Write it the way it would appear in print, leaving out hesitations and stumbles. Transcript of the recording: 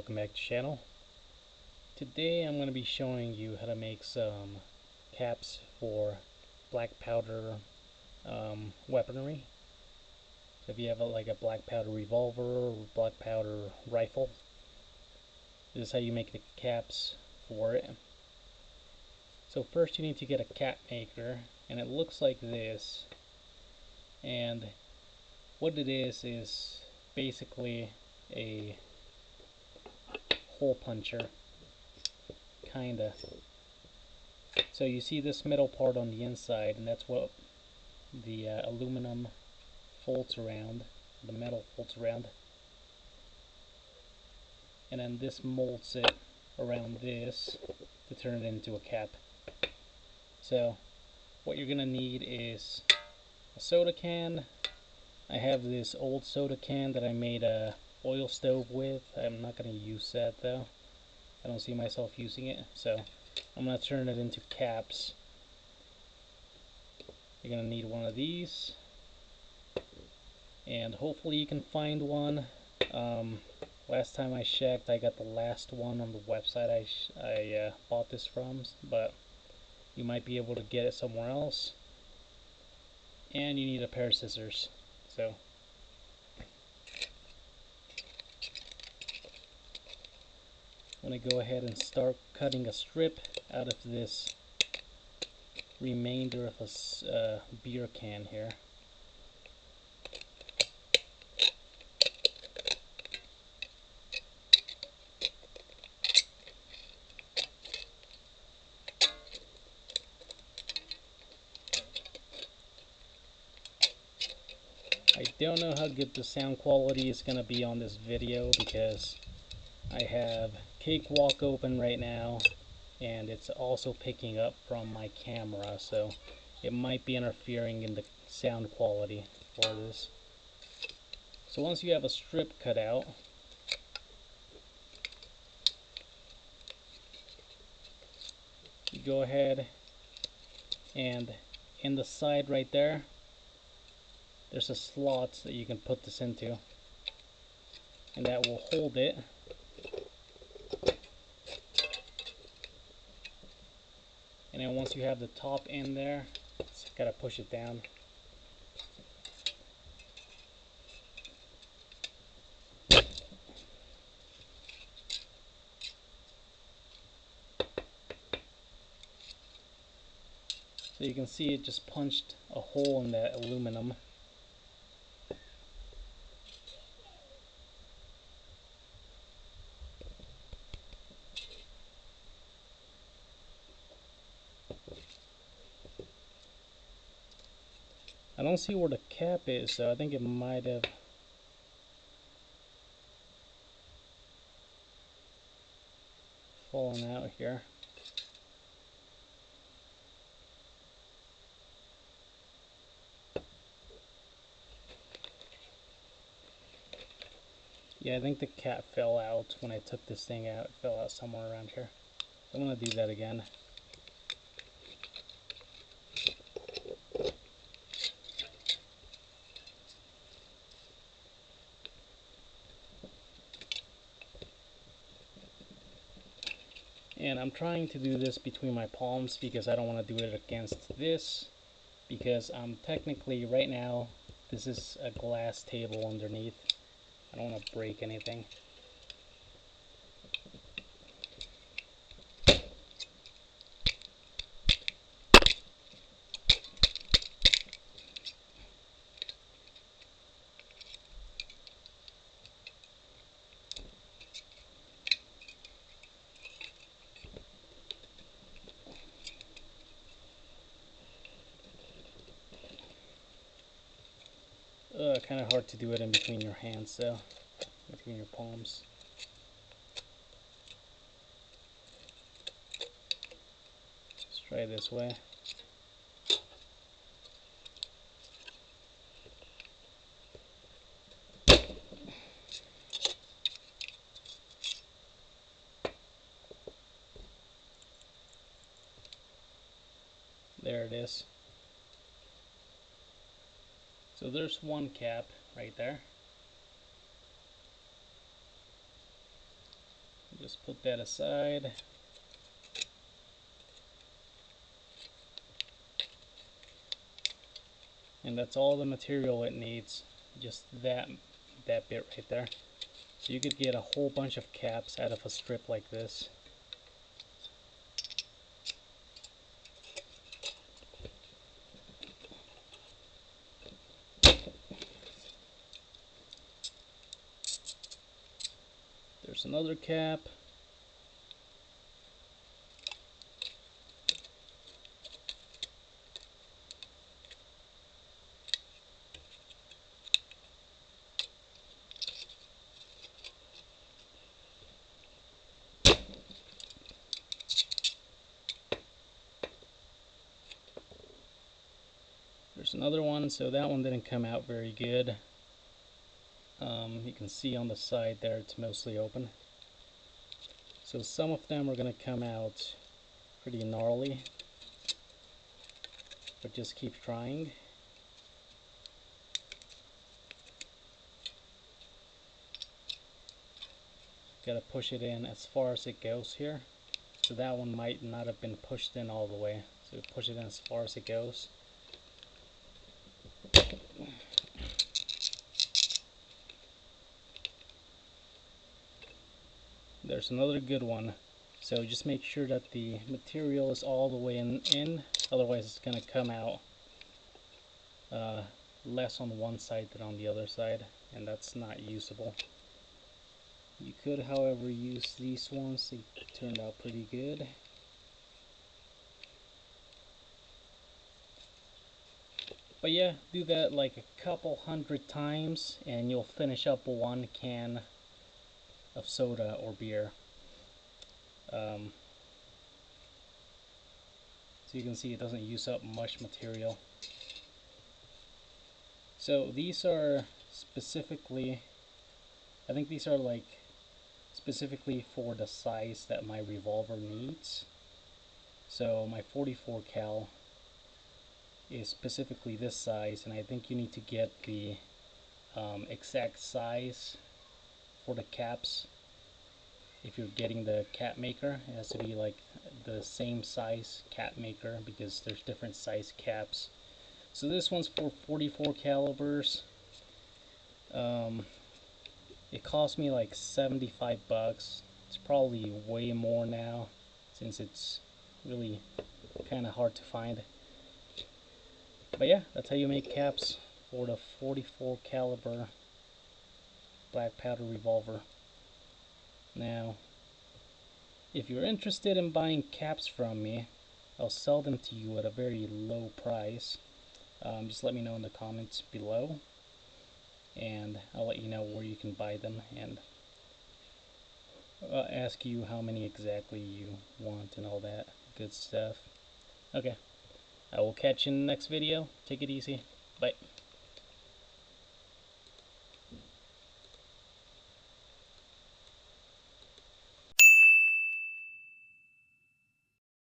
welcome back to the channel. Today I'm going to be showing you how to make some caps for black powder weaponry. So if you have like a black powder revolver or black powder rifle, this is how you make the caps for it. So first you need to get a cap maker, and it looks like this. And what it is basically a hole puncher, kinda. So you see this metal part on the inside, and that's what the aluminum folds around, the metal folds around, and then this molds it around this to turn it into a cap. So what you're gonna need is a soda can. I have this old soda can that I made a oil stove with. I'm not going to use that though. I don't see myself using it, so I'm going to turn it into caps. You're going to need one of these, and hopefully you can find one. Last time I checked, I got the last one on the website I bought this from, but you might be able to get it somewhere else. And you need a pair of scissors. So I'm going to go ahead and start cutting a strip out of this remainder of a beer can here. I don't know how good the sound quality is going to be on this video because I have Cakewalk open right now, and it's also picking up from my camera, so it might be interfering in the sound quality for this. So once you have a strip cut out, you go ahead and in the side right there, there's a slot that you can put this into, and that will hold it. And then once you have the top in there, just gotta push it down. So you can see it just punched a hole in that aluminum. I don't see where the cap is, so I think it might have fallen out here. Yeah, I think the cap fell out when I took this thing out. It fell out somewhere around here. I'm going to do that again. And I'm trying to do this between my palms because I don't want to do it against this, because I'm technically, right now, this is a glass table underneath. I don't want to break anything. Kind of hard to do it in between your hands, though, between your palms. Let's try this way. There it is. So there's one cap right there. Just put that aside. And that's all the material it needs, just that bit right there. So you could get a whole bunch of caps out of a strip like this. There's another cap. There's another one, so that one didn't come out very good. You can see on the side there it's mostly open. So some of them are going to come out pretty gnarly, but just keep trying. Got to push it in as far as it goes here. So that one might not have been pushed in all the way. So push it in as far as it goes. There's another good one. So just make sure that the material is all the way in, otherwise it's going to come out less on one side than on the other side, and that's not usable. You could, however, use these ones. They turned out pretty good. But yeah, do that like a couple hundred times and you'll finish up 1 can of soda or beer. So you can see it doesn't use up much material. So these are specifically, I think these are like specifically for the size that my revolver needs. So my 44 cal is specifically this size, and I think you need to get the exact size for the caps. If you're getting the cap maker, it has to be like the same size cap maker because there's different size caps. So this one's for 44 calibers. It cost me like 75 bucks. It's probably way more now since it's really kind of hard to find. But yeah, that's how you make caps for the 44 caliber black powder revolver. Now, if you're interested in buying caps from me, I'll sell them to you at a very low price. Just let me know in the comments below, and I'll let you know where you can buy them, and ask you how many exactly you want and all that good stuff. Okay, I will catch you in the next video. Take it easy. Bye.